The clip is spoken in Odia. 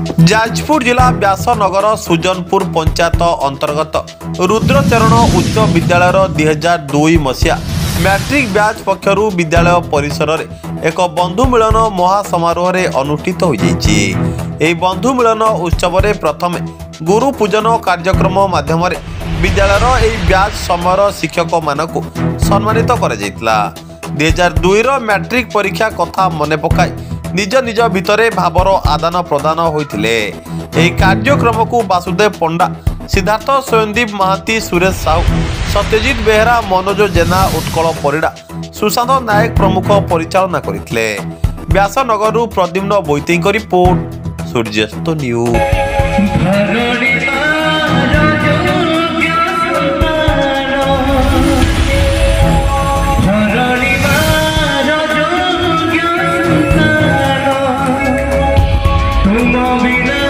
ଯାଜପୁର ଜିଲ୍ଲା ବ୍ୟାସନଗର ସୁଜନପୁର ପଞ୍ଚାୟତ ଅନ୍ତର୍ଗତ ରୁଦ୍ରଚରଣ ଉଚ୍ଚ ବିଦ୍ୟାଳୟର 2002 ମସିହା ମ୍ୟାଟ୍ରିକ୍ ବ୍ୟାଚ୍ ପକ୍ଷରୁ ବିଦ୍ୟାଳୟ ପରିସରରେ ଏକ ବନ୍ଧୁ ମିଳନ ମହାସମାରୋହରେ ଅନୁଷ୍ଠିତ ହୋଇଯାଇଛି। ଏହି ବନ୍ଧୁ ମିଳନ ଉତ୍ସବରେ ପ୍ରଥମେ ଗୁରୁ ପୂଜନ କାର୍ଯ୍ୟକ୍ରମ ମାଧ୍ୟମରେ ବିଦ୍ୟାଳୟର ଏହି ବ୍ୟାଚ୍ ସମୟର ଶିକ୍ଷକମାନଙ୍କୁ ସମ୍ମାନିତ କରାଯାଇଥିଲା। 2002ର ମ୍ୟାଟ୍ରିକ୍ ପରୀକ୍ଷା କଥା ମନେ ପକାଇ निज निज भितर भावर आदान प्रदान होइथिले। एही कार्यक्रमକୁ बासुदेव पंडा, सिद्धार्थ स्वयंदीप महाती, सुरेश साहू, सत्यजित बेहरा, मनोज जेना, उत्कल परिड़ा, सुशांत नायक प्रमुख परिचालना करथिले। व्यासनगर प्रद्युम्न बोईतेईଙ୍କ रिपोर्ट, सूर्यास्त न्यूज। Moving